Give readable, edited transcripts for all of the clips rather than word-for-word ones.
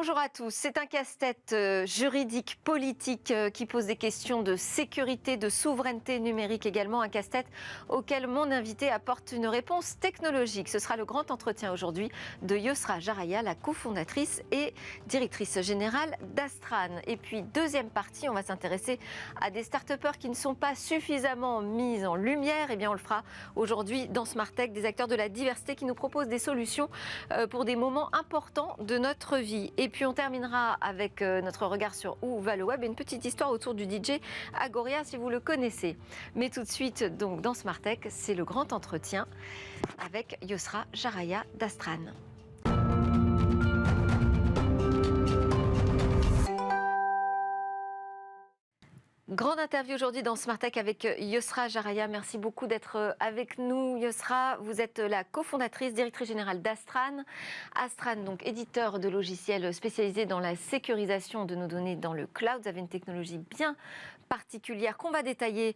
Bonjour à tous. C'est un casse-tête juridique, politique qui pose des questions de sécurité, de souveraineté numérique également. Un casse-tête auquel mon invité apporte une réponse technologique. Ce sera le grand entretien aujourd'hui de Yosra Jaraya, la cofondatrice et directrice générale d'Astran. Et puis deuxième partie, on va s'intéresser à des start-upers qui ne sont pas suffisamment mis en lumière. Eh bien on le fera aujourd'hui dans Smart Tech, des acteurs de la diversité qui nous proposent des solutions pour des moments importants de notre vie. Et puis on terminera avec notre regard sur où va le web et une petite histoire autour du DJ Agoria si vous le connaissez. Mais tout de suite, donc dans Smart Tech, c'est le grand entretien avec Yosra Jaraya d'Astran. Grande interview aujourd'hui dans Smart Tech avec Yosra Jaraya. Merci beaucoup d'être avec nous. Yosra, vous êtes la cofondatrice, directrice générale d'Astran. Astran, donc éditeur de logiciels spécialisé dans la sécurisation de nos données dans le cloud. Vous avez une technologie bien particulière qu'on va détailler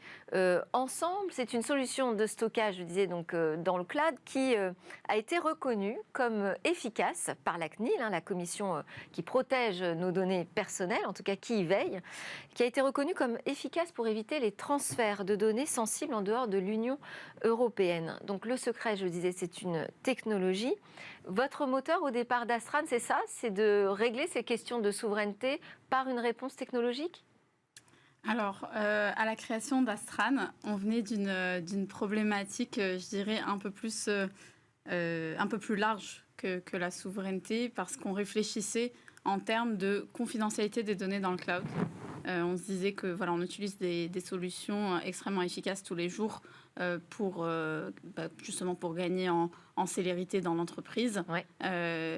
ensemble. C'est une solution de stockage, je disais, donc, dans le cloud qui a été reconnue comme efficace par la CNIL, la commission qui protège nos données personnelles, en tout cas qui y veille, qui a été reconnue comme efficace pour éviter les transferts de données sensibles en dehors de l'Union européenne. Donc le secret, je le disais, c'est une technologie. Votre moteur au départ d'Astran, c'est ça? C'est de régler ces questions de souveraineté par une réponse technologique? Alors, à la création d'Astran, on venait d'une problématique, je dirais, un peu plus large que la souveraineté, parce qu'on réfléchissait en termes de confidentialité des données dans le cloud. On se disait que voilà, on utilise des solutions extrêmement efficaces tous les jours justement pour gagner en célérité dans l'entreprise. Ouais.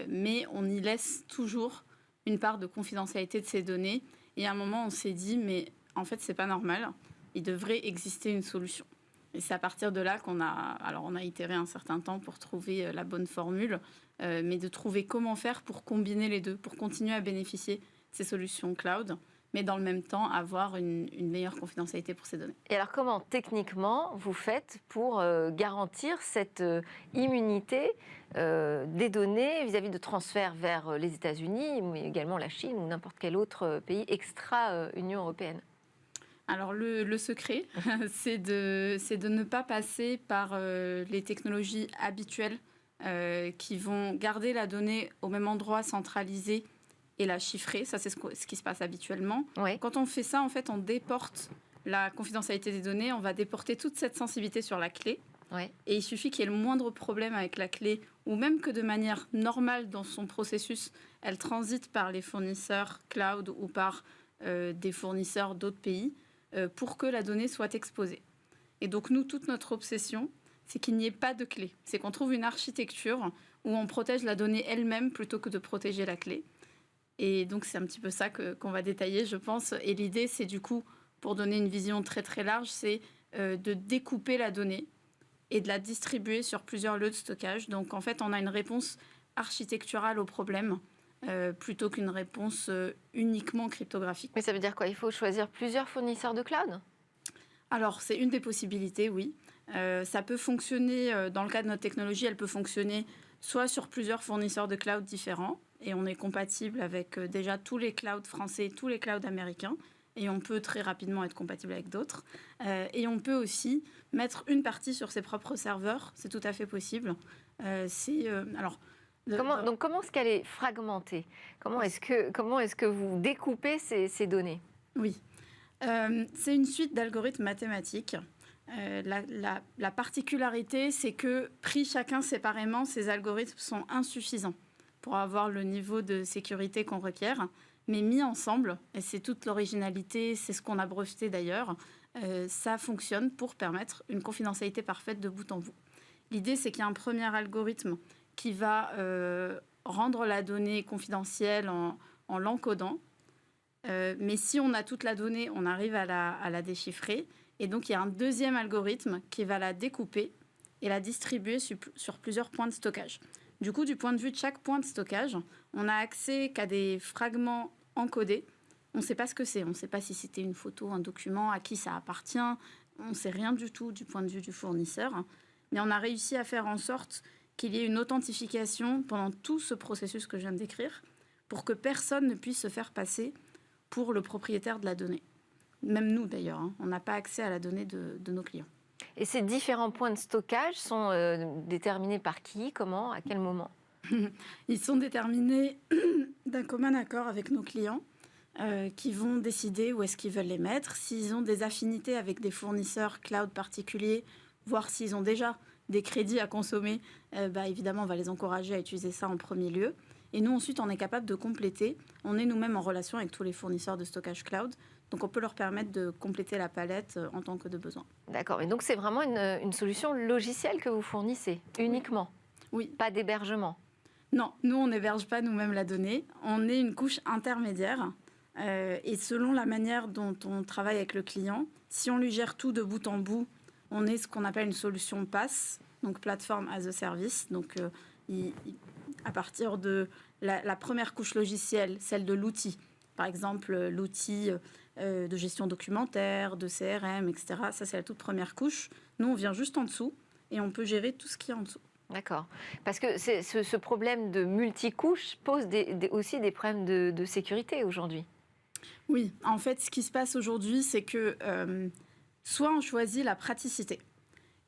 Mais on y laisse toujours une part de confidentialité de ces données. Et à un moment, on s'est dit, mais en fait, c'est pas normal. Il devrait exister une solution. Et c'est à partir de là qu'on a itéré un certain temps pour trouver la bonne formule, mais de trouver comment faire pour combiner les deux, pour continuer à bénéficier de ces solutions cloud, mais dans le même temps avoir une meilleure confidentialité pour ces données. Et alors comment techniquement vous faites pour garantir cette immunité des données vis-à-vis de transferts vers les États-Unis, mais également la Chine ou n'importe quel autre pays extra-Union européenne? Alors le secret, c'est de ne pas passer par les technologies habituelles qui vont garder la donnée au même endroit centralisé et la chiffrer. Ça, c'est ce qui se passe habituellement. Oui. Quand on fait ça, en fait, on déporte la confidentialité des données. On va déporter toute cette sensibilité sur la clé. Oui. Et il suffit qu'il y ait le moindre problème avec la clé, ou même que de manière normale dans son processus, elle transite par les fournisseurs cloud ou par des fournisseurs d'autres pays, pour que la donnée soit exposée. Et donc, nous, toute notre obsession, c'est qu'il n'y ait pas de clé. C'est qu'on trouve une architecture où on protège la donnée elle-même plutôt que de protéger la clé. Et donc, c'est un petit peu ça qu'on va détailler, je pense. Et l'idée, c'est du coup, pour donner une vision très, très large, c'est de découper la donnée et de la distribuer sur plusieurs lieux de stockage. Donc, en fait, on a une réponse architecturale au problème plutôt qu'une réponse uniquement cryptographique. Mais ça veut dire quoi? Il faut choisir plusieurs fournisseurs de cloud? Alors, c'est une des possibilités, oui. Ça peut fonctionner, dans le cas de notre technologie, elle peut fonctionner soit sur plusieurs fournisseurs de cloud différents, et on est compatible avec déjà tous les clouds français, tous les clouds américains, et on peut très rapidement être compatible avec d'autres. Et on peut aussi mettre une partie sur ses propres serveurs, c'est tout à fait possible. Comment est-ce qu'elle est fragmentée? Comment est-ce que vous découpez ces données? Oui, c'est une suite d'algorithmes mathématiques. La particularité, c'est que pris chacun séparément, ces algorithmes sont insuffisants pour avoir le niveau de sécurité qu'on requiert. Mais mis ensemble, et c'est toute l'originalité, c'est ce qu'on a breveté d'ailleurs, ça fonctionne pour permettre une confidentialité parfaite de bout en bout. L'idée, c'est qu'il y a un premier algorithme qui va rendre la donnée confidentielle en l'encodant. Mais si on a toute la donnée, on arrive à la déchiffrer. Et donc, il y a un deuxième algorithme qui va la découper et la distribuer sur plusieurs points de stockage. Du coup, du point de vue de chaque point de stockage, on a accès qu'à des fragments encodés. On ne sait pas ce que c'est. On ne sait pas si c'était une photo, un document, à qui ça appartient. On ne sait rien du tout du point de vue du fournisseur. Mais on a réussi à faire en sorte qu'il y ait une authentification pendant tout ce processus que je viens de décrire pour que personne ne puisse se faire passer pour le propriétaire de la donnée. Même nous d'ailleurs, hein, on n'a pas accès à la donnée de nos clients. Et ces différents points de stockage sont déterminés par qui, comment, à quel moment? Ils sont déterminés d'un commun accord avec nos clients qui vont décider où est-ce qu'ils veulent les mettre, s'ils ont des affinités avec des fournisseurs cloud particuliers, voire s'ils ont déjà des crédits à consommer, évidemment, on va les encourager à utiliser ça en premier lieu. Et nous, ensuite, on est capable de compléter. On est nous-mêmes en relation avec tous les fournisseurs de stockage cloud. Donc, on peut leur permettre de compléter la palette en tant que de besoin. D'accord. Et donc, c'est vraiment une solution logicielle que vous fournissez uniquement? Oui. Pas d'hébergement? Non, nous, on n'héberge pas nous-mêmes la donnée. On est une couche intermédiaire. Et selon la manière dont on travaille avec le client, si on lui gère tout de bout en bout, on est ce qu'on appelle une solution PaaS, donc Platform as a Service. Donc, à partir de la première couche logicielle, celle de l'outil, par exemple l'outil de gestion documentaire, de CRM, etc. Ça, c'est la toute première couche. Nous, on vient juste en dessous et on peut gérer tout ce qui est en dessous. D'accord. Parce que ce problème de multicouche pose aussi des problèmes de sécurité aujourd'hui. Oui, en fait, ce qui se passe aujourd'hui, c'est que soit on choisit la praticité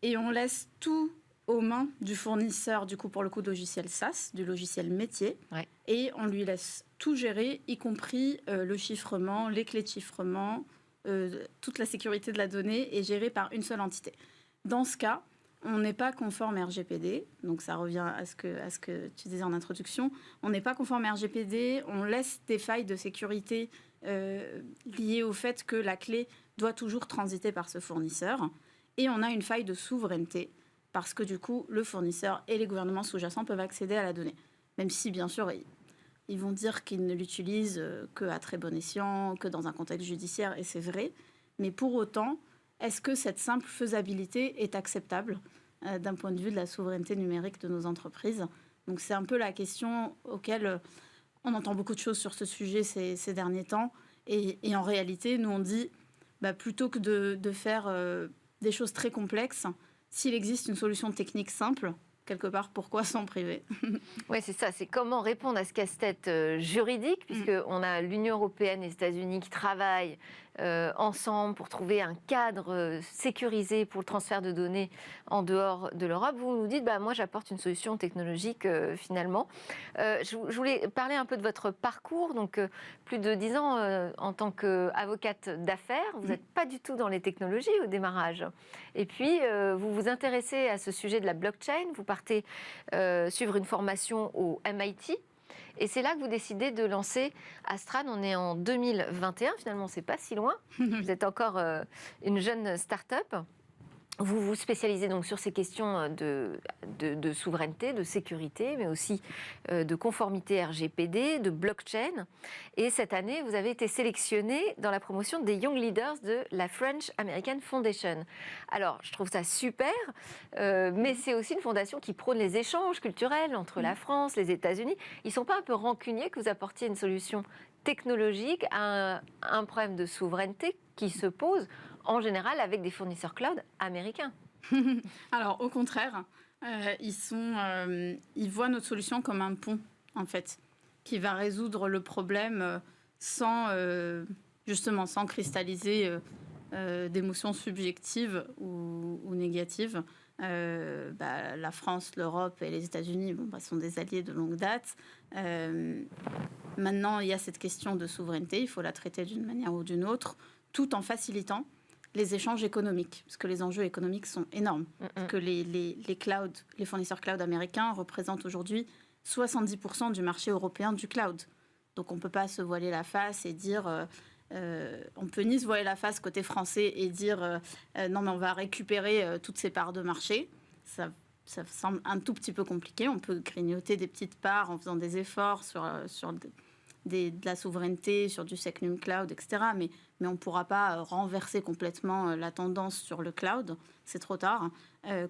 et on laisse tout aux mains du fournisseur, du coup, pour le coup, de logiciel SaaS, du logiciel métier, ouais. Et on lui laisse tout gérer, y compris le chiffrement, les clés de chiffrement, toute la sécurité de la donnée est gérée par une seule entité. Dans ce cas, on n'est pas conforme RGPD, donc ça revient à ce que tu disais en introduction. On n'est pas conforme RGPD, on laisse des failles de sécurité liées au fait que la clé doit toujours transiter par ce fournisseur. Et on a une faille de souveraineté, parce que du coup, le fournisseur et les gouvernements sous-jacents peuvent accéder à la donnée. Même si, bien sûr, ils vont dire qu'ils ne l'utilisent qu'à très bon escient, que dans un contexte judiciaire, et c'est vrai. Mais pour autant, est-ce que cette simple faisabilité est acceptable d'un point de vue de la souveraineté numérique de nos entreprises? Donc c'est un peu la question auquel on entend beaucoup de choses sur ce sujet ces derniers temps. Et en réalité, nous on dit, plutôt que de faire des choses très complexes, s'il existe une solution technique simple, quelque part, pourquoi s'en priver? Oui, c'est ça. C'est comment répondre à ce casse-tête juridique, puisqu'on a l'Union européenne et les États-Unis qui travaillent ensemble pour trouver un cadre sécurisé pour le transfert de données en dehors de l'Europe. Vous nous dites, moi j'apporte une solution technologique finalement. Je voulais parler un peu de votre parcours. Donc plus de 10 ans en tant qu'avocate d'affaires. Vous n'êtes pas du tout dans les technologies au démarrage. Et puis vous vous intéressez à ce sujet de la blockchain. Vous partez suivre une formation au MIT. Et c'est là que vous décidez de lancer Astran. On est en 2021, finalement, c'est pas si loin. Vous êtes encore une jeune start-up. Vous vous spécialisez donc sur ces questions de souveraineté, de sécurité, mais aussi de conformité RGPD, de blockchain. Et cette année, vous avez été sélectionné dans la promotion des Young Leaders de la French American Foundation. Alors, je trouve ça super, mais c'est aussi une fondation qui prône les échanges culturels entre la France, les États-Unis. Ils ne sont pas un peu rancuniers que vous apportiez une solution technologique à un problème de souveraineté qui se pose en général avec des fournisseurs cloud américains? Alors, au contraire, ils voient notre solution comme un pont, en fait, qui va résoudre le problème sans cristalliser d'émotions subjectives ou négatives. La France, l'Europe et les États-Unis sont des alliés de longue date. Maintenant, il y a cette question de souveraineté. Il faut la traiter d'une manière ou d'une autre, tout en facilitant les échanges économiques, parce que les enjeux économiques sont énormes. Parce que les fournisseurs cloud américains représentent aujourd'hui 70% du marché européen du cloud. Donc on ne peut pas se voiler la face et dire... on peut ni se voiler la face côté français et dire non mais on va récupérer toutes ces parts de marché. Ça semble un tout petit peu compliqué. On peut grignoter des petites parts en faisant des efforts sur de la souveraineté, sur du Secnum Cloud, etc. Mais on ne pourra pas renverser complètement la tendance sur le cloud. C'est trop tard.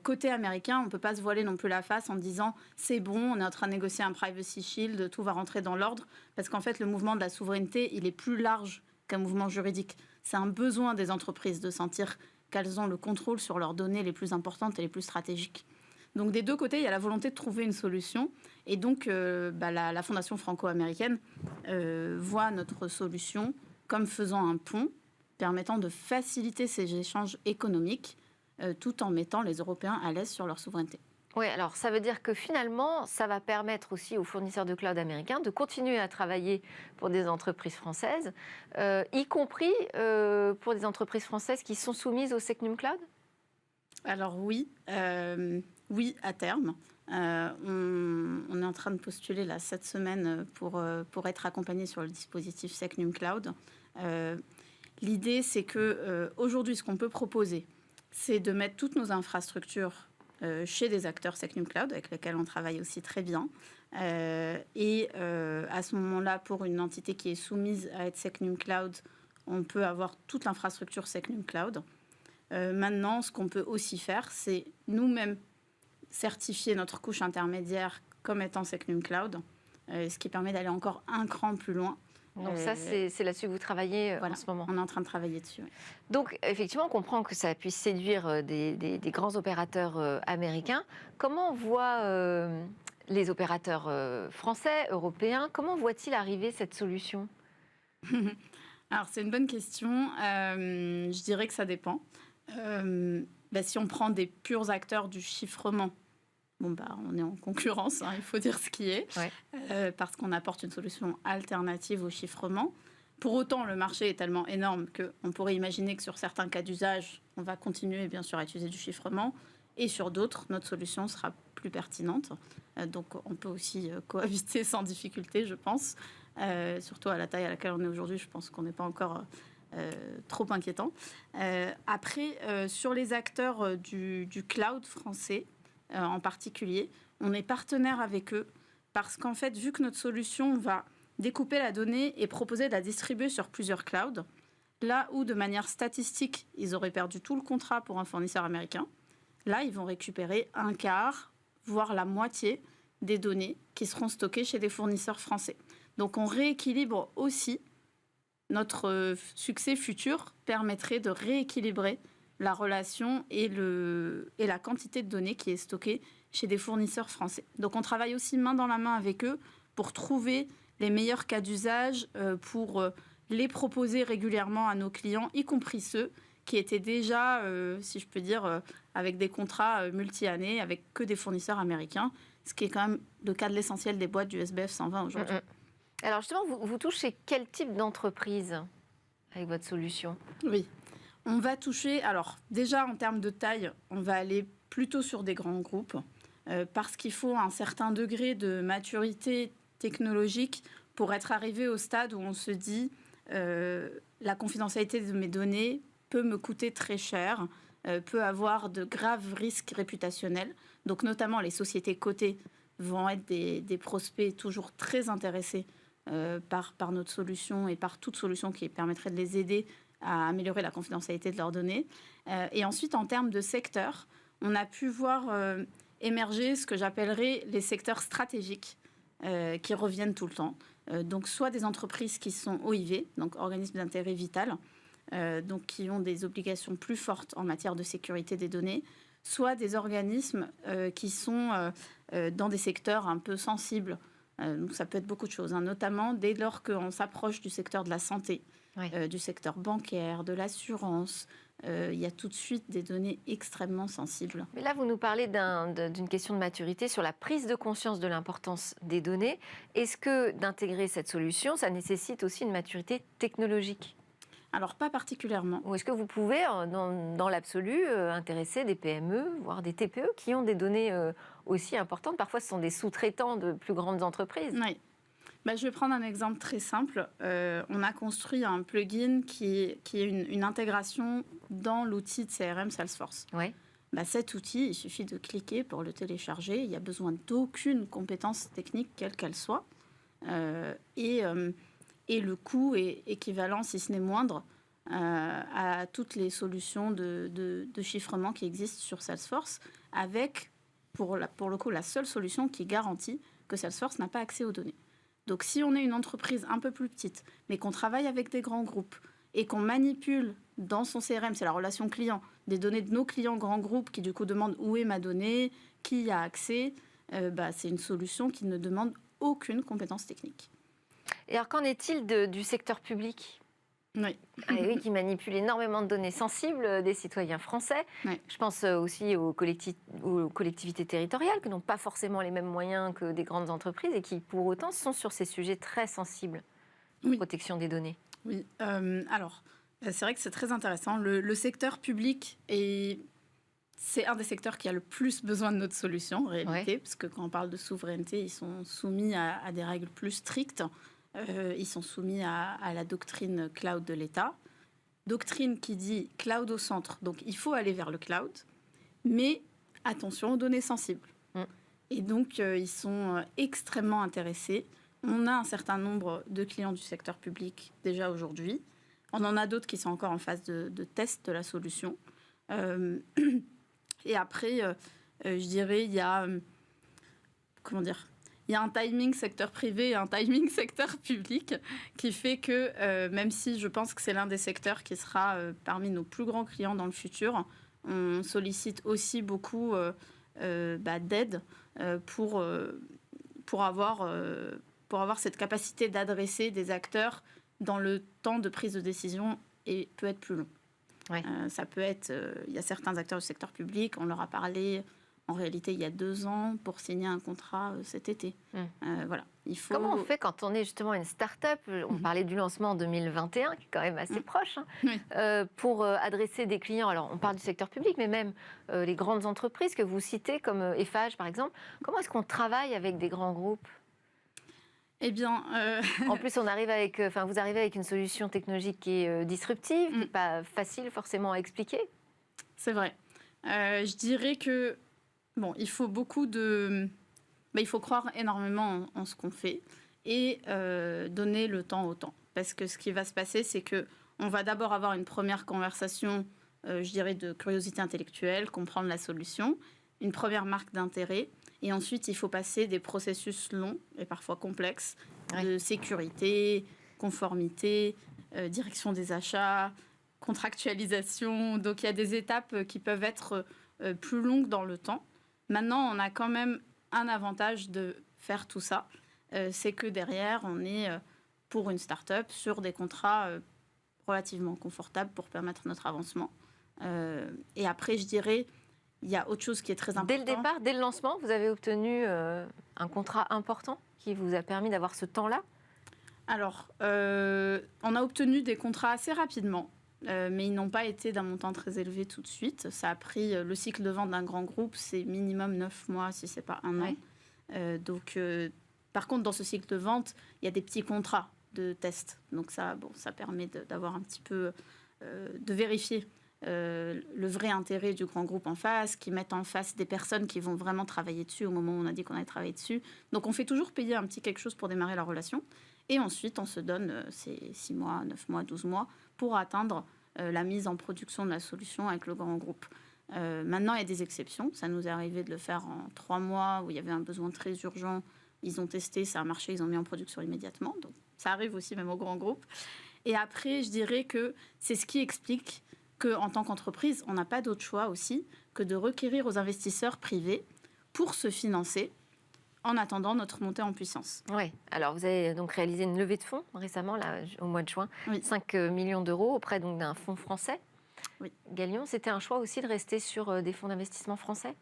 Côté américain, on ne peut pas se voiler non plus la face en disant c'est bon, on est en train de négocier un privacy shield, tout va rentrer dans l'ordre. Parce qu'en fait, le mouvement de la souveraineté, il est plus large qu'un mouvement juridique. C'est un besoin des entreprises de sentir qu'elles ont le contrôle sur leurs données les plus importantes et les plus stratégiques. Donc des deux côtés, il y a la volonté de trouver une solution. Et donc la Fondation franco-américaine voit notre solution comme faisant un pont permettant de faciliter ces échanges économiques tout en mettant les Européens à l'aise sur leur souveraineté. Oui, alors ça veut dire que finalement, ça va permettre aussi aux fournisseurs de cloud américains de continuer à travailler pour des entreprises françaises, y compris pour des entreprises françaises qui sont soumises au Secnum Cloud? Alors oui, oui à terme. On est en train de postuler là, cette semaine pour être accompagné sur le dispositif Secnum Cloud. L'idée, c'est que aujourd'hui, ce qu'on peut proposer, c'est de mettre toutes nos infrastructures chez des acteurs Secnum Cloud, avec lesquels on travaille aussi très bien. Et à ce moment-là, pour une entité qui est soumise à être Secnum Cloud, on peut avoir toute l'infrastructure Secnum Cloud. Maintenant, ce qu'on peut aussi faire, c'est nous-mêmes certifier notre couche intermédiaire comme étant Secnum Cloud, ce qui permet d'aller encore un cran plus loin. Donc ça, c'est là-dessus que vous travaillez en ce moment. On est en train de travailler dessus. Oui. Donc effectivement, on comprend que ça puisse séduire des grands opérateurs américains. Comment voient les opérateurs français, européens, comment voient-ils arriver cette solution? Alors c'est une bonne question. Je dirais que ça dépend. Si on prend des purs acteurs du chiffrement, on est en concurrence, il faut dire ce qui est, parce qu'on apporte une solution alternative au chiffrement. Pour autant, le marché est tellement énorme qu'on pourrait imaginer que sur certains cas d'usage, on va continuer bien sûr à utiliser du chiffrement, et sur d'autres, notre solution sera plus pertinente. Donc on peut aussi cohabiter sans difficulté, je pense. Surtout à la taille à laquelle on est aujourd'hui, je pense qu'on n'est pas encore trop inquiétant. Après, sur les acteurs du cloud français, en particulier, on est partenaire avec eux parce qu'en fait, vu que notre solution va découper la donnée et proposer de la distribuer sur plusieurs clouds, là où de manière statistique, ils auraient perdu tout le contrat pour un fournisseur américain, là, ils vont récupérer un quart, voire la moitié des données qui seront stockées chez des fournisseurs français. Donc, on rééquilibre aussi notre succès futur, permettrait de rééquilibrer la relation et la quantité de données qui est stockée chez des fournisseurs français. Donc on travaille aussi main dans la main avec eux pour trouver les meilleurs cas d'usage, pour les proposer régulièrement à nos clients, y compris ceux qui étaient déjà, si je peux dire, avec des contrats multi-années, avec que des fournisseurs américains, ce qui est quand même le cas de l'essentiel des boîtes du SBF 120 aujourd'hui. Alors justement, vous touchez quel type d'entreprise avec votre solution? Oui. On va toucher, alors déjà en termes de taille, on va aller plutôt sur des grands groupes parce qu'il faut un certain degré de maturité technologique pour être arrivé au stade où on se dit la confidentialité de mes données peut me coûter très cher, peut avoir de graves risques réputationnels. Donc notamment les sociétés cotées vont être des prospects toujours très intéressés par notre solution et par toute solution qui permettrait de les aider à améliorer la confidentialité de leurs données. Et ensuite, en termes de secteurs, on a pu voir émerger ce que j'appellerais les secteurs stratégiques qui reviennent tout le temps. Donc, soit des entreprises qui sont OIV, donc organismes d'intérêt vital, donc qui ont des obligations plus fortes en matière de sécurité des données, soit des organismes qui sont dans des secteurs un peu sensibles. Donc, ça peut être beaucoup de choses, notamment dès lors qu'on s'approche du secteur de la santé, du secteur bancaire, de l'assurance. Il y a tout de suite des données extrêmement sensibles. Mais là, vous nous parlez d'une question de maturité sur la prise de conscience de l'importance des données. Est-ce que d'intégrer cette solution, ça nécessite aussi une maturité technologique? Alors, pas particulièrement. Ou est-ce que vous pouvez, dans l'absolu, intéresser des PME, voire des TPE qui ont des données aussi importantes? Parfois, ce sont des sous-traitants de plus grandes entreprises. Oui. Je vais prendre un exemple très simple. On a construit un plugin qui est une intégration dans l'outil de CRM Salesforce. Oui. Cet outil, il suffit de cliquer pour le télécharger. Il n'y a besoin d'aucune compétence technique, quelle qu'elle soit. Et le coût est équivalent, si ce n'est moindre, à toutes les solutions de chiffrement qui existent sur Salesforce, avec, pour le coup, la seule solution qui garantit que Salesforce n'a pas accès aux données. Donc, si on est une entreprise un peu plus petite, mais qu'on travaille avec des grands groupes et qu'on manipule dans son CRM, c'est la relation client, des données de nos clients grands groupes qui du coup demandent où est ma donnée, qui y a accès, c'est une solution qui ne demande aucune compétence technique. Et alors, qu'en est-il du secteur public ? Oui. Oui, qui manipule énormément de données sensibles des citoyens français. Oui. Je pense aussi aux collectivités territoriales qui n'ont pas forcément les mêmes moyens que des grandes entreprises et qui, pour autant, sont sur ces sujets très sensibles de protection des données. Oui, alors, c'est vrai que c'est très intéressant. Le secteur public, c'est un des secteurs qui a le plus besoin de notre solution, en réalité, parce que quand on parle de souveraineté, ils sont soumis à des règles plus strictes. Ils sont soumis à la doctrine cloud de l'État. Doctrine qui dit cloud au centre. Donc, il faut aller vers le cloud, mais attention aux données sensibles. Et donc, ils sont extrêmement intéressés. On a un certain nombre de clients du secteur public déjà aujourd'hui. On en a d'autres qui sont encore en phase de test de la solution. Et après, je dirais, il y a... comment dire ? Il y a un timing secteur privé et un timing secteur public qui fait que, même si je pense que c'est l'un des secteurs qui sera parmi nos plus grands clients dans le futur, on sollicite aussi beaucoup d'aide pour avoir cette capacité d'adresser des acteurs dans le temps de prise de décision et peut être plus long. Ouais. Ça peut être... il y a certains acteurs du secteur public, on leur a parlé... En réalité, il y a 2 ans pour signer un contrat cet été. Voilà. Comment on fait quand on est justement une start-up ? On parlait du lancement en 2021, qui est quand même assez proche, pour adresser des clients. Alors, on parle du secteur public, mais même les grandes entreprises que vous citez, comme Eiffage, par exemple. Comment est-ce qu'on travaille avec des grands groupes ? Eh bien... En plus, vous arrivez avec une solution technologique qui est disruptive, qui n'est pas facile forcément à expliquer. C'est vrai. Je dirais que... Bon, il faut il faut croire énormément en ce qu'on fait et donner le temps au temps. Parce que ce qui va se passer, c'est qu'on va d'abord avoir une première conversation, je dirais, de curiosité intellectuelle, comprendre la solution, une première marque d'intérêt. Et ensuite, il faut passer des processus longs et parfois complexes de sécurité, conformité, direction des achats, contractualisation. Donc, il y a des étapes qui peuvent être plus longues dans le temps. Maintenant, on a quand même un avantage de faire tout ça. C'est que derrière, on est, pour une start-up, sur des contrats relativement confortables pour permettre notre avancement. Et après, je dirais, il y a autre chose qui est très important. Dès le départ, dès le lancement, vous avez obtenu un contrat important qui vous a permis d'avoir ce temps-là ? Alors, on a obtenu des contrats assez rapidement. Mais ils n'ont pas été d'un montant très élevé tout de suite. Ça a pris le cycle de vente d'un grand groupe, c'est minimum 9 mois, si ce n'est pas 1 an. Par contre, dans ce cycle de vente, il y a des petits contrats de test. Donc ça permet d'avoir un petit peu, de vérifier le vrai intérêt du grand groupe en face, qui mettent en face des personnes qui vont vraiment travailler dessus au moment où on a dit qu'on allait travailler dessus. Donc on fait toujours payer un petit quelque chose pour démarrer la relation. Et ensuite, on se donne ces 6 mois, 9 mois, 12 mois pour atteindre la mise en production de la solution avec le grand groupe. Maintenant, il y a des exceptions. Ça nous est arrivé de le faire en 3 mois où il y avait un besoin très urgent. Ils ont testé, ça a marché, ils ont mis en production immédiatement. Donc, ça arrive aussi même au grand groupe. Et après, je dirais que c'est ce qui explique qu'en tant qu'entreprise, on n'a pas d'autre choix aussi que de requérir aux investisseurs privés pour se financer en attendant notre montée en puissance. Oui, alors vous avez donc réalisé une levée de fonds récemment, là, au mois de juin, 5 millions d'euros auprès donc, d'un fonds français. Oui. Galion, c'était un choix aussi de rester sur des fonds d'investissement français ?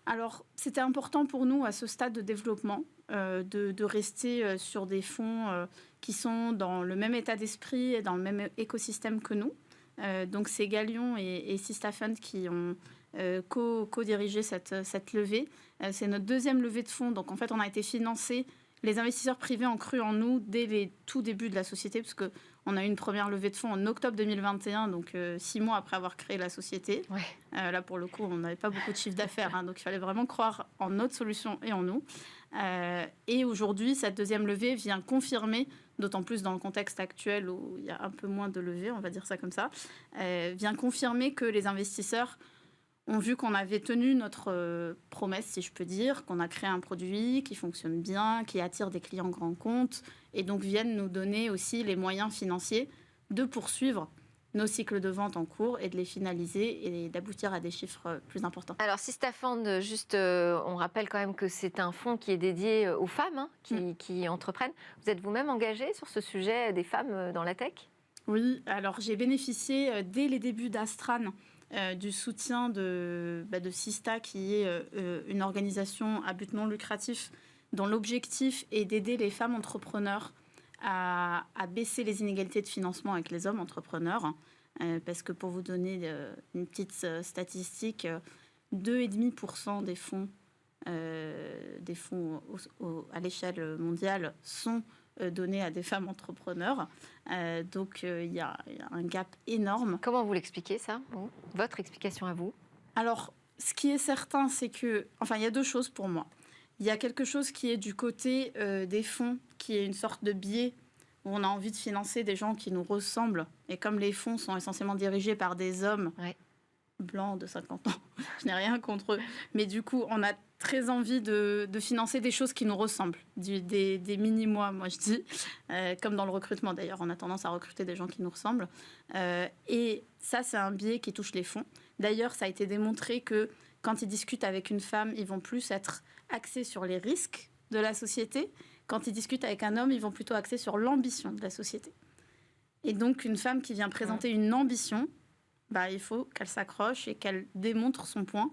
Alors, c'était important pour nous à ce stade de développement de rester sur des fonds qui sont dans le même état d'esprit et dans le même écosystème que nous. Donc, c'est Galion et Sista Fund qui ont co-dirigé cette levée. C'est notre deuxième levée de fonds. Donc, en fait, on a été financé. Les investisseurs privés ont cru en nous dès les tout débuts de la société, parce qu'on a eu une première levée de fonds en octobre 2021, donc 6 mois après avoir créé la société. Ouais. Là, pour le coup, on n'avait pas beaucoup de chiffre d'affaires, donc il fallait vraiment croire en notre solution et en nous. Et aujourd'hui, cette deuxième levée vient confirmer, d'autant plus dans le contexte actuel où il y a un peu moins de levées, on va dire ça comme ça, vient confirmer que les investisseurs ont vu qu'on avait tenu notre promesse, si je peux dire, qu'on a créé un produit qui fonctionne bien, qui attire des clients grands comptes, et donc viennent nous donner aussi les moyens financiers de poursuivre nos cycles de vente en cours et de les finaliser et d'aboutir à des chiffres plus importants. Alors, Sister Fund, juste, on rappelle quand même que c'est un fonds qui est dédié aux femmes qui entreprennent. Vous êtes vous-même engagée sur ce sujet des femmes dans la tech ? Oui, alors j'ai bénéficié dès les débuts d'Astran du soutien de Sista, qui est une organisation à but non lucratif dont l'objectif est d'aider les femmes entrepreneurs à baisser les inégalités de financement avec les hommes entrepreneurs. Parce que pour vous donner une petite statistique, 2,5% des fonds à l'échelle mondiale sont donnés à des femmes entrepreneurs. Donc il y a un gap énorme. Comment vous l'expliquez ça, votre explication à vous ? Alors, ce qui est certain, c'est que... Enfin, il y a deux choses pour moi. Il y a quelque chose qui est du côté des fonds, qui est une sorte de biais où on a envie de financer des gens qui nous ressemblent. Et comme les fonds sont essentiellement dirigés par des hommes blancs de 50 ans, je n'ai rien contre eux. Mais du coup, on a très envie de financer des choses qui nous ressemblent, des mini-mois, moi je dis. Comme dans le recrutement d'ailleurs, on a tendance à recruter des gens qui nous ressemblent. Et ça, c'est un biais qui touche les fonds. D'ailleurs, ça a été démontré que quand ils discutent avec une femme, ils vont plus être axés sur les risques de la société. Quand ils discutent avec un homme, ils vont plutôt axer sur l'ambition de la société. Et donc, une femme qui vient présenter une ambition, il faut qu'elle s'accroche et qu'elle démontre son point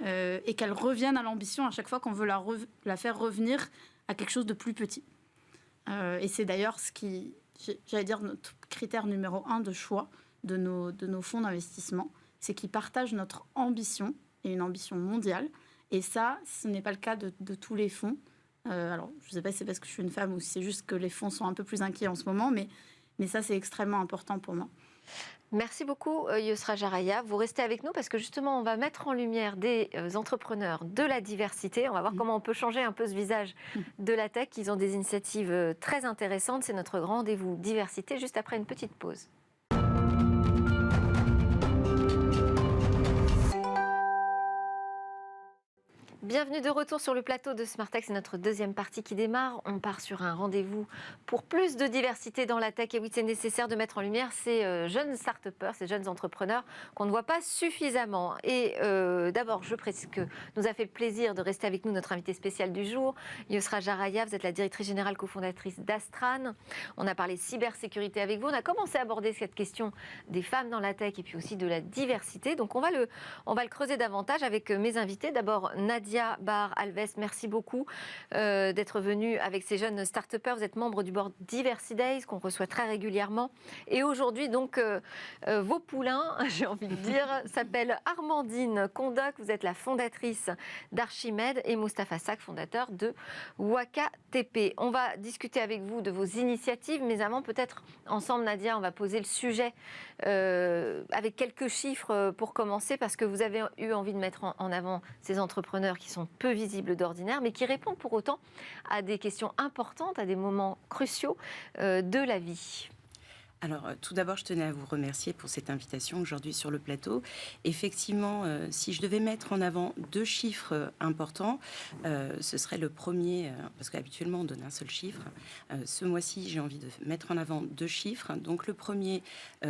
et qu'elle revienne à l'ambition à chaque fois qu'on veut la faire revenir à quelque chose de plus petit. Et c'est d'ailleurs ce qui, j'allais dire, notre critère numéro 1 de choix de nos fonds d'investissement, c'est qu'ils partagent notre ambition, et une ambition mondiale. Et ça, ce n'est pas le cas de tous les fonds. Alors, je ne sais pas si c'est parce que je suis une femme ou si c'est juste que les fonds sont un peu plus inquiets en ce moment, mais ça, c'est extrêmement important pour moi. Merci beaucoup, Yosra Jaraya. Vous restez avec nous parce que justement, on va mettre en lumière des entrepreneurs de la diversité. On va voir comment on peut changer un peu ce visage de la tech. Ils ont des initiatives très intéressantes. C'est notre grand rendez-vous diversité juste après une petite pause. Bienvenue de retour sur le plateau de Smart Tech. C'est notre deuxième partie qui démarre. On part sur un rendez-vous pour plus de diversité dans la tech. Et oui, c'est nécessaire de mettre en lumière ces jeunes start-upers, ces jeunes entrepreneurs qu'on ne voit pas suffisamment. Et d'abord, je précise que nous a fait plaisir de rester avec nous notre invité spécial du jour, Yosra Jaraya. Vous êtes la directrice générale cofondatrice d'Astran. On a parlé cybersécurité avec vous. On a commencé à aborder cette question des femmes dans la tech et puis aussi de la diversité. Donc on va le creuser davantage avec mes invités. D'abord, Nadia Bar-Alves, merci beaucoup d'être venue avec ces jeunes start-upers. Vous êtes membre du board Diversity Days qu'on reçoit très régulièrement. Et aujourd'hui, donc, vos poulains, j'ai envie de dire, s'appellent Armandine Kondoc. Vous êtes la fondatrice d'Archimède et Moustapha Sak, fondateur de Waka TP. On va discuter avec vous de vos initiatives, mais avant, peut-être ensemble, Nadia, on va poser le sujet avec quelques chiffres pour commencer, parce que vous avez eu envie de mettre en avant ces entrepreneurs qui sont peu visibles d'ordinaire, mais qui répondent pour autant à des questions importantes, à des moments cruciaux de la vie. Alors, tout d'abord, je tenais à vous remercier pour cette invitation aujourd'hui sur le plateau. Effectivement, si je devais mettre en avant deux chiffres importants, ce serait le premier, parce qu'habituellement, on donne un seul chiffre. Ce mois-ci, j'ai envie de mettre en avant deux chiffres. Donc, le premier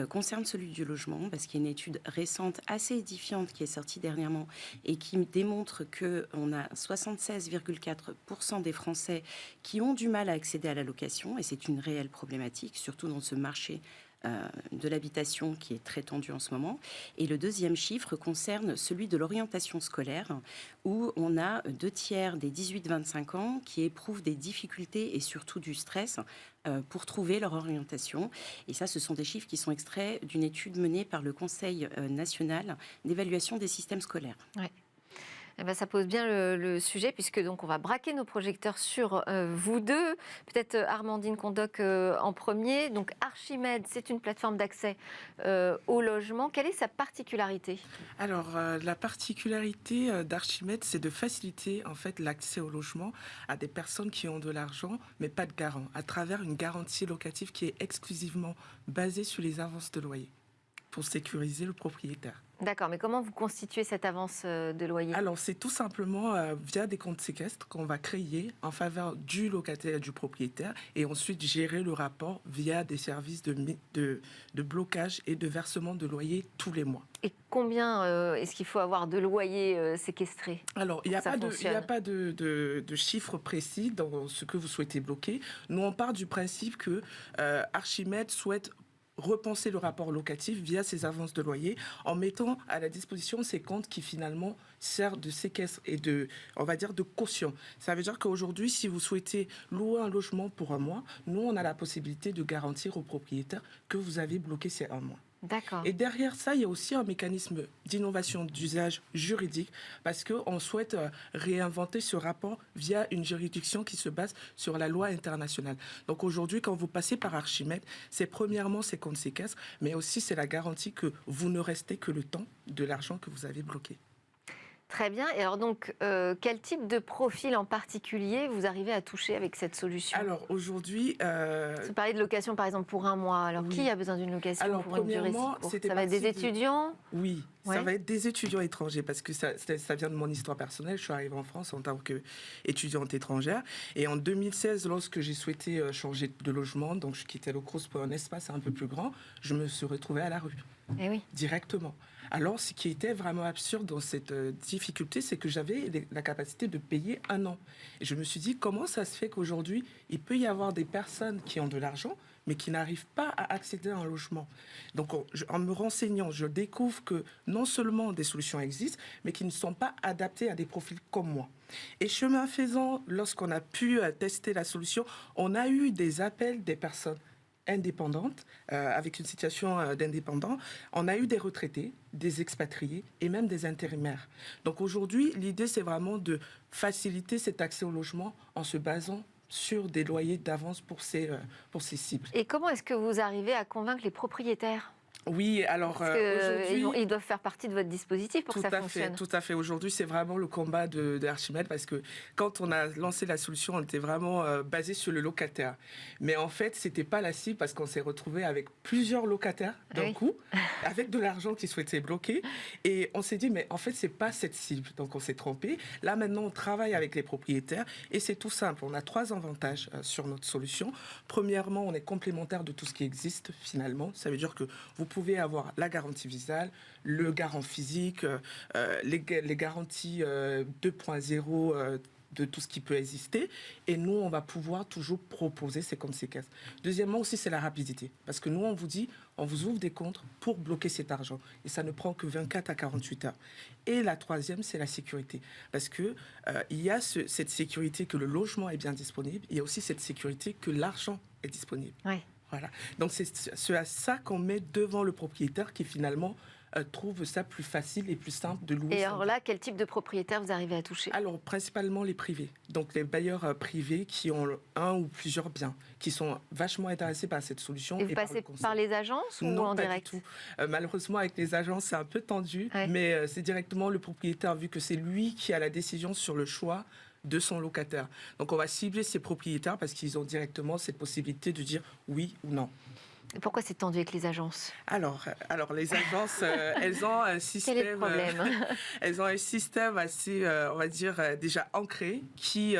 concerne celui du logement, parce qu'il y a une étude récente assez édifiante qui est sortie dernièrement et qui démontre qu'on a 76,4% des Français qui ont du mal à accéder à la location, et c'est une réelle problématique, surtout dans ce marché de l'habitation qui est très tendu en ce moment. Et le deuxième chiffre concerne celui de l'orientation scolaire, où on a 2/3 des 18-25 ans qui éprouvent des difficultés et surtout du stress pour trouver leur orientation. Et ça, ce sont des chiffres qui sont extraits d'une étude menée par le Conseil national d'évaluation des systèmes scolaires. Ouais. Eh ben, ça pose bien le sujet, puisque donc on va braquer nos projecteurs sur vous deux. Peut-être Armandine Kondoc en premier. Donc Archimède, c'est une plateforme d'accès au logement. Quelle est sa particularité ? Alors, la particularité d'Archimède, c'est de faciliter en fait l'accès au logement à des personnes qui ont de l'argent, mais pas de garant, à travers une garantie locative qui est exclusivement basée sur les avances de loyer, pour sécuriser le propriétaire. D'accord, mais comment vous constituez cette avance de loyer? Alors, c'est tout simplement via des comptes séquestres qu'on va créer en faveur du locataire et du propriétaire et ensuite gérer le rapport via des services de blocage et de versement de loyer tous les mois. Et combien est-ce qu'il faut avoir de loyers séquestrés? Alors, il n'y a, Ça pas de chiffre précis dans ce que vous souhaitez bloquer. Nous, on part du principe que Archimède souhaite repenser le rapport locatif via ces avances de loyer en mettant à la disposition ces comptes qui finalement servent de séquestre et on va dire, de caution. Ça veut dire qu'aujourd'hui, si vous souhaitez louer un logement pour un mois, nous, on a la possibilité de garantir au propriétaire que vous avez bloqué ces un mois. D'accord. Et derrière ça, il y a aussi un mécanisme d'innovation d'usage juridique parce qu'on souhaite réinventer ce rapport via une juridiction qui se base sur la loi internationale. Donc aujourd'hui, quand vous passez par Archimède, c'est premièrement ces comptes séquestres, mais aussi c'est la garantie que vous ne restez que le temps de l'argent que vous avez bloqué. Très bien. Et alors donc, quel type de profil en particulier vous arrivez à toucher avec cette solution? Alors aujourd'hui... Vous parlez de location par exemple pour un mois. Alors Oui. qui a besoin d'une location Alors, pour une durée si premièrement, courte? c'était Ça va être des parti de- étudiants? Oui, Ouais. ça va être des étudiants étrangers parce que ça vient de mon histoire personnelle. Je suis arrivée en France en tant qu'étudiante étrangère. Et en 2016, lorsque j'ai souhaité changer de logement, donc je quittais le Crous pour un espace un peu plus grand, je me suis retrouvée à la rue, Eh oui. directement. Alors, ce qui était vraiment absurde dans cette difficulté, c'est que j'avais la capacité de payer un an. Et je me suis dit, comment ça se fait qu'aujourd'hui, il peut y avoir des personnes qui ont de l'argent, mais qui n'arrivent pas à accéder à un logement. Donc, en me renseignant, je découvre que non seulement des solutions existent, mais qui ne sont pas adaptées à des profils comme moi. Et chemin faisant, lorsqu'on a pu tester la solution, on a eu des appels des personnes indépendantes, avec une situation d'indépendant. On a eu des retraités, des expatriés et même des intérimaires. Donc aujourd'hui, l'idée, c'est vraiment de faciliter cet accès au logement en se basant sur des loyers d'avance pour ces cibles. Et comment est-ce que vous arrivez à convaincre les propriétaires? Oui, alors Parce que aujourd'hui... ils doivent faire partie de votre dispositif pour que ça fonctionne. Tout à fait. Aujourd'hui, c'est vraiment le combat d'Archimède parce que quand on a lancé la solution, on était vraiment basé sur le locataire. Mais en fait, c'était pas la cible parce qu'on s'est retrouvé avec plusieurs locataires d'un coup, avec de l'argent qu'ils souhaitaient bloquer. Et on s'est dit, mais en fait, c'est pas cette cible. Donc, on s'est trompé. Là, maintenant, on travaille avec les propriétaires et c'est tout simple. On a 3 avantages sur notre solution. Premièrement, on est complémentaire de tout ce qui existe finalement. Ça veut dire que vous pouvez avoir la garantie visale, le garant physique, les garanties 2.0 de tout ce qui peut exister. Et nous, on va pouvoir toujours proposer ces comptes séquestres. Deuxièmement aussi, c'est la rapidité. Parce que nous, on vous dit, on vous ouvre des comptes pour bloquer cet argent. Et ça ne prend que 24 à 48 heures. Et la troisième, c'est la sécurité. Parce que il y a cette sécurité que le logement est bien disponible. Il y a aussi cette sécurité que l'argent est disponible. Oui. Voilà. Donc c'est à ça qu'on met devant le propriétaire qui finalement trouve ça plus facile et plus simple de louer. Et alors là, quel type de propriétaire vous arrivez à toucher? Alors principalement les privés, donc les bailleurs privés qui ont un ou plusieurs biens, qui sont vachement intéressés par cette solution. Et vous passez par les agences ou non, en pas direct? du tout. Malheureusement, avec les agences, c'est un peu tendu, Ouais. mais c'est directement le propriétaire, vu que c'est lui qui a la décision sur le choix de son locataire. Donc on va cibler ces propriétaires parce qu'ils ont directement cette possibilité de dire oui ou non. Et pourquoi c'est tendu avec les agences? Alors les agences, elles ont un système. Quel est le problème? Elles ont un système assez, on va dire, déjà ancré, qui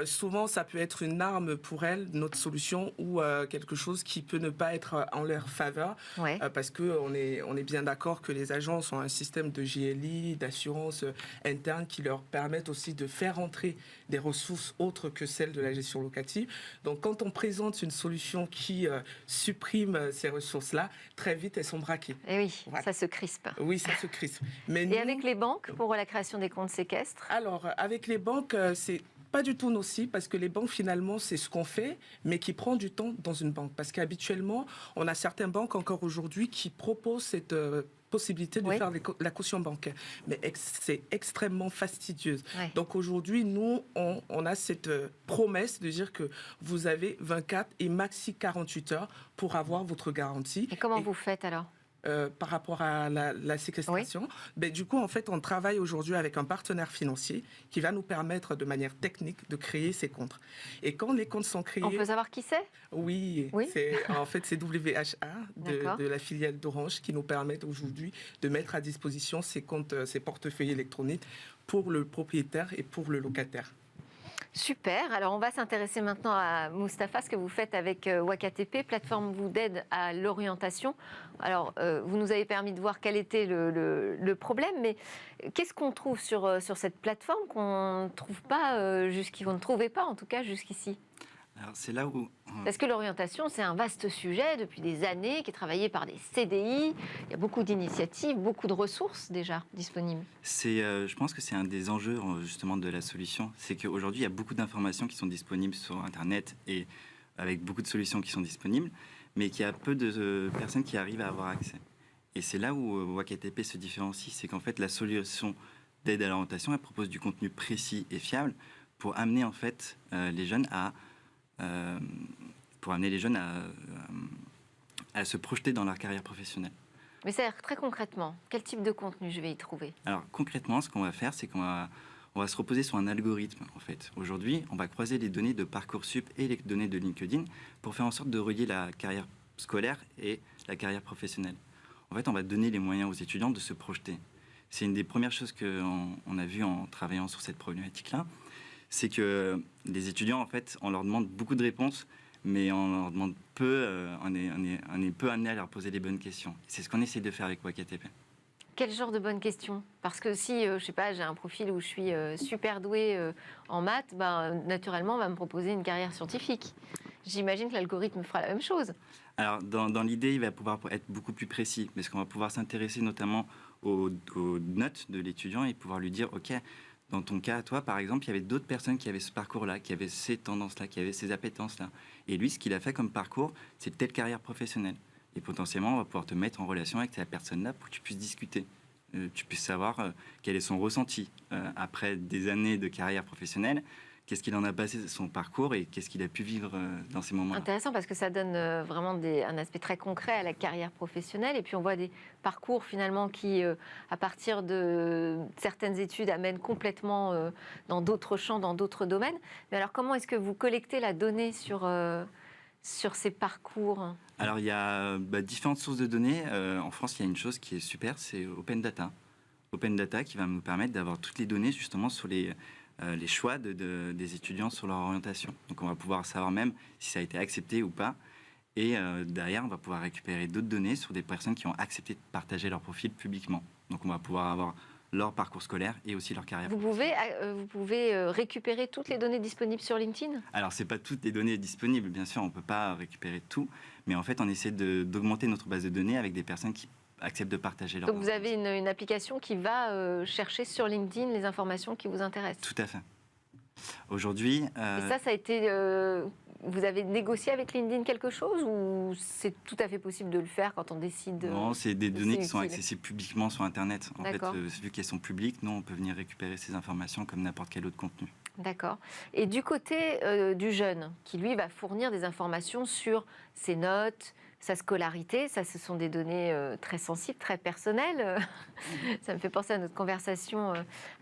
souvent ça peut être une arme pour elles, notre solution, ou quelque chose qui peut ne pas être en leur faveur, Ouais. parce que on est bien d'accord que les agences ont un système de GLI, d'assurance interne, qui leur permettent aussi de faire entrer des ressources autres que celles de la gestion locative. Donc quand on présente une solution qui supprime ces ressources-là, très vite elles sont braquées. Et oui, Voilà. ça se crispe. Oui, ça se crispe. Mais Et nous, avec les banques pour la création des comptes séquestres? alors, avec les banques, c'est pas du tout nocif parce que les banques, finalement, c'est ce qu'on fait, mais qui prend du temps dans une banque. Parce qu'habituellement, on a certaines banques encore aujourd'hui qui proposent cette possibilité de faire la caution bancaire. Mais c'est extrêmement fastidieuse. Ouais. Donc aujourd'hui, nous, on a cette promesse de dire que vous avez 24 et maxi 48 heures pour avoir votre garantie. Et comment vous faites alors? par rapport à la séquestration, ben, du coup, en fait, on travaille aujourd'hui avec un partenaire financier qui va nous permettre de manière technique de créer ces comptes. Et quand les comptes sont créés... On peut savoir qui c'est? Oui, en fait, c'est WHA de la filiale d'Orange qui nous permet aujourd'hui de mettre à disposition ces comptes, ces portefeuilles électroniques pour le propriétaire et pour le locataire. Super. Alors, on va s'intéresser maintenant à Mustapha, ce que vous faites avec WakaTP, plateforme vous d'aide à l'orientation. Alors, vous nous avez permis de voir quel était le problème, mais qu'est-ce qu'on trouve sur cette plateforme qu'on ne trouve pas, qu'on ne trouvait pas en tout cas jusqu'ici? Alors, c'est là où... Parce que l'orientation, c'est un vaste sujet depuis des années, qui est travaillé par des CDI. Il y a beaucoup d'initiatives, beaucoup de ressources déjà disponibles. Je pense que c'est un des enjeux justement de la solution. C'est qu'aujourd'hui, il y a beaucoup d'informations qui sont disponibles sur Internet et avec beaucoup de solutions qui sont disponibles, mais qu'il y a peu de personnes qui arrivent à avoir accès. Et c'est là où WakaTP se différencie, c'est qu'en fait, la solution d'aide à l'orientation, elle propose du contenu précis et fiable pour amener en fait les jeunes à se projeter dans leur carrière professionnelle. Mais c'est-à-dire très concrètement, quel type de contenu je vais y trouver? Alors concrètement, ce qu'on va faire, c'est qu'on va se reposer sur un algorithme en fait. Aujourd'hui, on va croiser les données de Parcoursup et les données de LinkedIn pour faire en sorte de relier la carrière scolaire et la carrière professionnelle. En fait, on va donner les moyens aux étudiants de se projeter. C'est une des premières choses qu'on a vues en travaillant sur cette problématique-là. C'est que les étudiants, en fait, on leur demande beaucoup de réponses, mais on leur demande peu, on est peu amené à leur poser les bonnes questions. C'est ce qu'on essaie de faire avec WakaTP. Quel genre de bonnes questions? Parce que si, je sais pas, j'ai un profil où je suis super douée en maths, naturellement, on va me proposer une carrière scientifique. J'imagine que l'algorithme fera la même chose. Alors, dans l'idée, il va pouvoir être beaucoup plus précis, parce qu'on va pouvoir s'intéresser notamment aux notes de l'étudiant et pouvoir lui dire, OK, dans ton cas, toi, par exemple, il y avait d'autres personnes qui avaient ce parcours-là, qui avaient ces tendances-là, qui avaient ces appétences-là. Et lui, ce qu'il a fait comme parcours, c'est telle carrière professionnelle. Et potentiellement, on va pouvoir te mettre en relation avec cette personne-là pour que tu puisses discuter. Tu puisses savoir quel est son ressenti après des années de carrière professionnelle. Qu'est-ce qu'il en a passé de son parcours et qu'est-ce qu'il a pu vivre dans ces moments-là. Intéressant parce que ça donne vraiment un aspect très concret à la carrière professionnelle. Et puis on voit des parcours finalement qui, à partir de certaines études, amènent complètement dans d'autres champs, dans d'autres domaines. Mais alors comment est-ce que vous collectez la donnée sur ces parcours? Alors il y a différentes sources de données. En France, il y a une chose qui est super, c'est Open Data. Open Data qui va nous permettre d'avoir toutes les données justement sur les choix des étudiants sur leur orientation. Donc on va pouvoir savoir même si ça a été accepté ou pas. Et derrière, on va pouvoir récupérer d'autres données sur des personnes qui ont accepté de partager leur profil publiquement. Donc on va pouvoir avoir leur parcours scolaire et aussi leur carrière. Vous pouvez récupérer toutes les données disponibles sur LinkedIn? Alors, ce n'est pas toutes les données disponibles, bien sûr, on ne peut pas récupérer tout. Mais en fait, on essaie d'augmenter notre base de données avec des personnes qui acceptent de partager leur... Donc vous avez une application qui va chercher sur LinkedIn les informations qui vous intéressent? Tout à fait. Aujourd'hui... Et ça a été... vous avez négocié avec LinkedIn quelque chose ou c'est tout à fait possible de le faire quand on décide de... Non, c'est des données qui sont accessibles publiquement sur Internet. En fait, D'accord. Vu qu'elles sont publiques, nous, on peut venir récupérer ces informations comme n'importe quel autre contenu. D'accord. Et du côté du jeune, qui lui va fournir des informations sur ses notes, sa scolarité, ça ce sont des données très sensibles, très personnelles. Ça me fait penser à notre conversation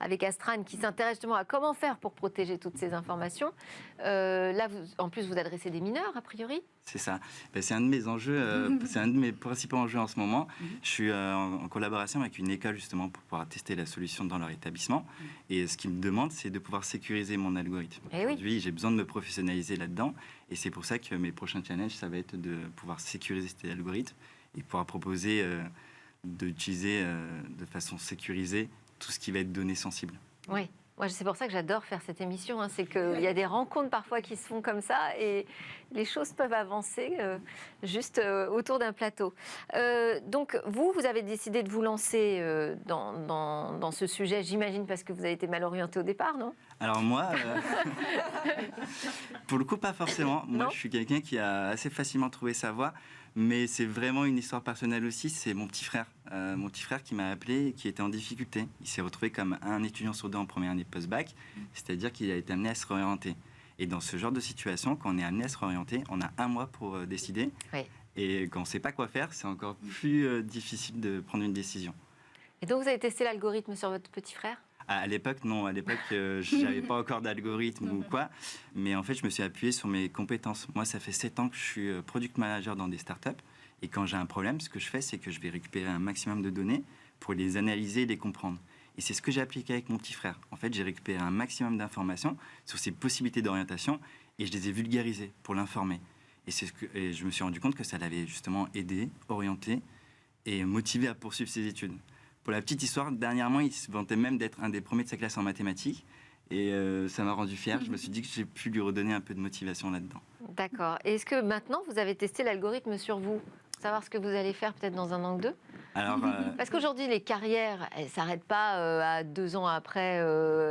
avec Astran qui s'intéresse justement à comment faire pour protéger toutes ces informations. Là, en plus, vous adressez des mineurs, a priori? C'est ça. C'est un de mes enjeux, c'est un de mes principaux enjeux en ce moment. Je suis en collaboration avec une école justement pour pouvoir tester la solution dans leur établissement. Et ce qu'ils me demandent, c'est de pouvoir sécuriser mon algorithme. Aujourd'hui, j'ai besoin de me professionnaliser là-dedans. Et c'est pour ça que mes prochains challenges, ça va être de pouvoir sécuriser cet algorithme et pouvoir proposer d'utiliser de façon sécurisée tout ce qui va être données sensibles. Oui. Moi, c'est pour ça que j'adore faire cette émission. C'est qu'il y a des rencontres parfois qui se font comme ça et les choses peuvent avancer juste autour d'un plateau. Donc, vous avez décidé de vous lancer dans ce sujet, j'imagine, parce que vous avez été mal orienté au départ, non? Alors moi, pour le coup, pas forcément. Moi, je suis quelqu'un qui a assez facilement trouvé sa voie. Mais c'est vraiment une histoire personnelle aussi, c'est mon petit frère. Mon petit frère qui m'a appelé et qui était en difficulté. Il s'est retrouvé comme un étudiant sur deux en première année post-bac, c'est-à-dire qu'il a été amené à se réorienter. Et dans ce genre de situation, quand on est amené à se réorienter, on a un mois pour décider. Oui. Et quand on ne sait pas quoi faire, c'est encore plus difficile de prendre une décision. Et donc, vous avez testé l'algorithme sur votre petit frère ? À l'époque, non. À l'époque, je n'avais pas encore d'algorithme ou quoi. Mais en fait, je me suis appuyé sur mes compétences. Moi, ça fait 7 ans que je suis product manager dans des startups. Et quand j'ai un problème, ce que je fais, c'est que je vais récupérer un maximum de données pour les analyser et les comprendre. Et c'est ce que j'ai appliqué avec mon petit frère. En fait, j'ai récupéré un maximum d'informations sur ses possibilités d'orientation et je les ai vulgarisées pour l'informer. Et je me suis rendu compte que ça l'avait justement aidé, orienté et motivé à poursuivre ses études. Pour la petite histoire, dernièrement, il se vantait même d'être un des premiers de sa classe en mathématiques. Et ça m'a rendu fier. Je me suis dit que j'ai pu lui redonner un peu de motivation là-dedans. D'accord. Et est-ce que maintenant, vous avez testé l'algorithme sur vous ? Savoir ce que vous allez faire peut-être dans un an ou deux ? Alors, Parce qu'aujourd'hui, les carrières, elles ne s'arrêtent pas à 2 ans après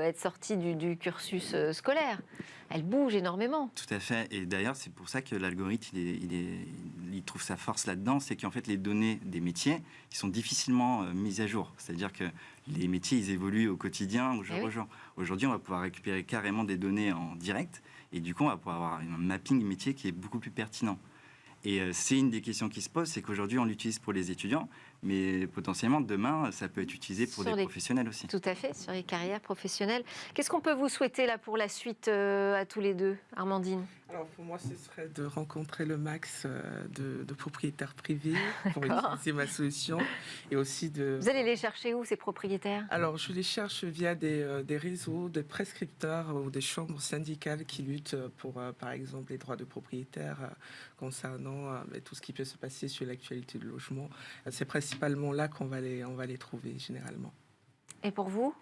être sorties du cursus scolaire. Elles bougent énormément. tout à fait. Et d'ailleurs, c'est pour ça que l'algorithme, il trouve sa force là-dedans. C'est qu'en fait, les données des métiers, ils sont difficilement mises à jour. C'est-à-dire que les métiers, ils évoluent au quotidien, au jour au jour. Aujourd'hui, on va pouvoir récupérer carrément des données en direct. Et du coup, on va pouvoir avoir un mapping métier qui est beaucoup plus pertinent. Et c'est une des questions qui se posent, c'est qu'aujourd'hui, on l'utilise pour les étudiants, mais potentiellement, demain, ça peut être utilisé pour des professionnels aussi. Tout à fait, sur les carrières professionnelles. Qu'est-ce qu'on peut vous souhaiter là pour la suite à tous les deux, Armandine ? Alors pour moi, ce serait de rencontrer le max de propriétaires privés pour utiliser ma solution et aussi de... Vous allez les chercher où, ces propriétaires ? Alors je les cherche via des réseaux de prescripteurs ou des chambres syndicales qui luttent pour, par exemple, les droits de propriétaires concernant tout ce qui peut se passer sur l'actualité du logement. C'est principalement là qu'on va les trouver généralement. Et pour vous ?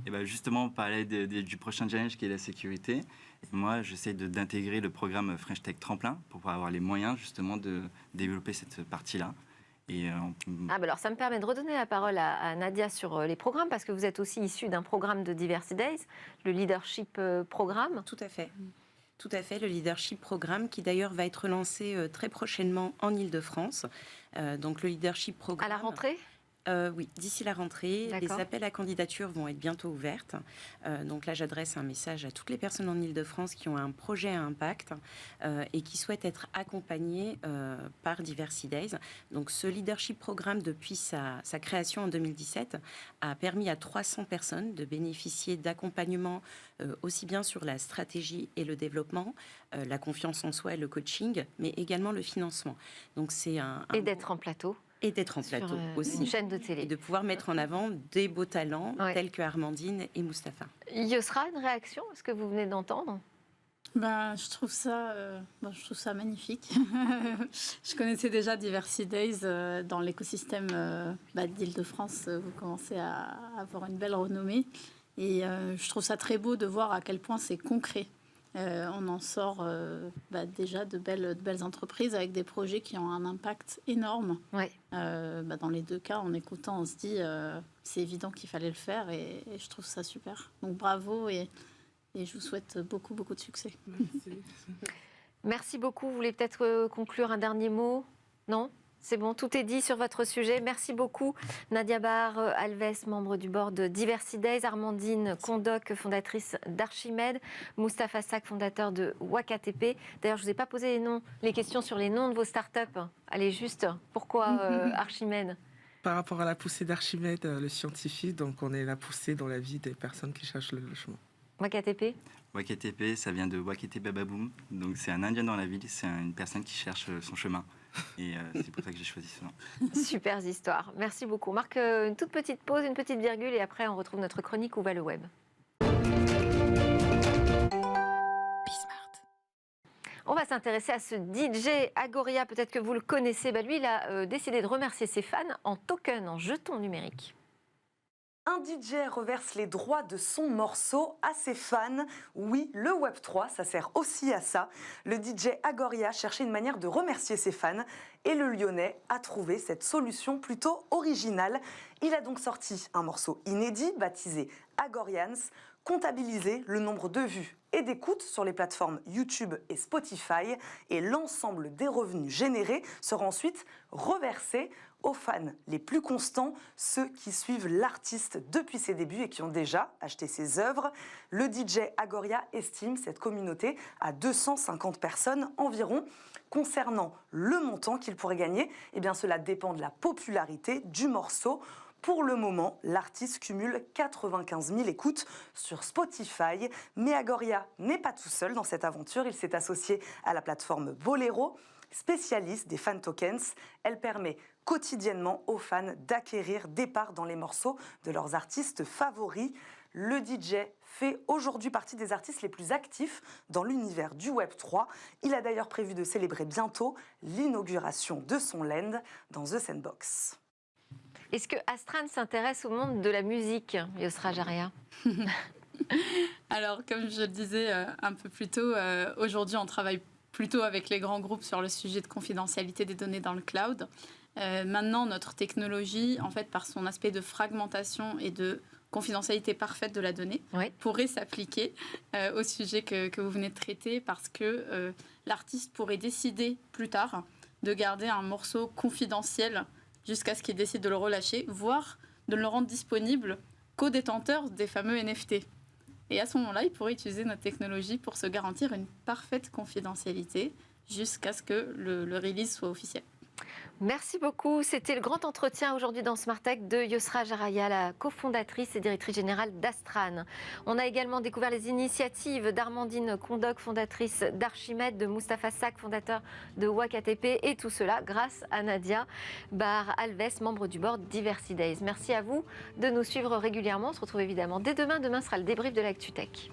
Et ben justement, on parlait du prochain challenge qui est la sécurité. Et moi, j'essaie d'intégrer le programme French Tech Tremplin pour pouvoir avoir les moyens justement de développer cette partie-là. Alors ça me permet de redonner la parole à Nadia sur les programmes, parce que vous êtes aussi issu d'un programme de Diversity Days, le Leadership Programme. Tout à fait. Tout à fait, le Leadership Programme qui d'ailleurs va être lancé très prochainement en Île-de-France. Donc le Leadership Programme... À la rentrée ? Oui, d'ici la rentrée, les appels à candidature vont être bientôt ouvertes. Donc là, j'adresse un message à toutes les personnes en Île-de-France qui ont un projet à impact et qui souhaitent être accompagnées par Diversity Days. Donc ce leadership programme, depuis sa création en 2017, a permis à 300 personnes de bénéficier d'accompagnement aussi bien sur la stratégie et le développement, la confiance en soi et le coaching, mais également le financement. Donc c'est et d'être en plateau. Et d'être en plateau aussi. Une chaîne de télé. Et de pouvoir mettre en avant des beaux talents tels que Armandine et Mustapha. Yosra, une réaction à ce que vous venez d'entendre ? Je trouve ça magnifique. Je connaissais déjà Diversity Days dans l'écosystème d'Île-de-France. Vous commencez à avoir une belle renommée. Et je trouve ça très beau de voir à quel point c'est concret. On en sort déjà de belles entreprises avec des projets qui ont un impact énorme. Ouais. Dans les deux cas, en écoutant, on se dit c'est évident qu'il fallait le faire et je trouve ça super. Donc bravo et je vous souhaite beaucoup de succès. Merci. Merci beaucoup. Vous voulez peut-être conclure un dernier mot ? Non ? C'est bon, tout est dit sur votre sujet. Merci beaucoup, Nadia Bar Alves, membre du board de Diversity Days, Armandine Condoc, fondatrice d'Archimède, Mustapha Sak, fondateur de WakaTP. D'ailleurs, je ne vous ai pas posé les questions sur les noms de vos startups. Allez, juste, pourquoi Archimède ? Par rapport à la poussée d'Archimède, le scientifique, donc on est la poussée dans la vie des personnes qui cherchent le logement. WakaTP ? WakaTP, ça vient de Wakete Bababoom. Donc c'est un Indien dans la ville, c'est une personne qui cherche son chemin. Et c'est pour ça que j'ai choisi ce nom. Super histoire. Merci beaucoup. On marque une toute petite pause, une petite virgule, et après on retrouve notre chronique Où va le web ? On va s'intéresser à ce DJ Agoria, peut-être que vous le connaissez. Lui, il a décidé de remercier ses fans en tokens, en jetons numériques. Un DJ reverse les droits de son morceau à ses fans. Oui, le Web3, ça sert aussi à ça. Le DJ Agoria cherchait une manière de remercier ses fans et le Lyonnais a trouvé cette solution plutôt originale. Il a donc sorti un morceau inédit baptisé Agorians, comptabilisé le nombre de vues et d'écoutes sur les plateformes YouTube et Spotify et l'ensemble des revenus générés sera ensuite reversé aux fans les plus constants, ceux qui suivent l'artiste depuis ses débuts et qui ont déjà acheté ses œuvres. Le DJ Agoria estime cette communauté à 250 personnes environ. Concernant le montant qu'il pourrait gagner, eh bien cela dépend de la popularité du morceau. Pour le moment, l'artiste cumule 95 000 écoutes sur Spotify. Mais Agoria n'est pas tout seul dans cette aventure. Il s'est associé à la plateforme Bolero, spécialiste des fan tokens. Elle permet quotidiennement aux fans d'acquérir des parts dans les morceaux de leurs artistes favoris. Le DJ fait aujourd'hui partie des artistes les plus actifs dans l'univers du Web3. Il a d'ailleurs prévu de célébrer bientôt l'inauguration de son land dans The Sandbox. Est-ce que Astran s'intéresse au monde de la musique, Yosra Jaraya? Alors, comme je le disais un peu plus tôt, aujourd'hui, on travaille plutôt avec les grands groupes sur le sujet de confidentialité des données dans le cloud. Maintenant, notre technologie, en fait, par son aspect de fragmentation et de confidentialité parfaite de la donnée, pourrait s'appliquer au sujet que vous venez de traiter, parce que l'artiste pourrait décider plus tard de garder un morceau confidentiel jusqu'à ce qu'il décide de le relâcher, voire de ne le rendre disponible qu'aux détenteurs des fameux NFT. Et à ce moment-là, il pourrait utiliser notre technologie pour se garantir une parfaite confidentialité jusqu'à ce que le release soit officiel. Merci beaucoup. C'était le grand entretien aujourd'hui dans Smart Tech de Yosra Jaraya, la cofondatrice et directrice générale d'Astran. On a également découvert les initiatives d'Armandine Kondoc, fondatrice d'Archimède, de Mustapha Sak, fondateur de WAKATP, et tout cela grâce à Nadia Bar-Alves, membre du board Diversity Days. Merci à vous de nous suivre régulièrement. On se retrouve évidemment dès demain. Demain sera le débrief de l'ActuTech.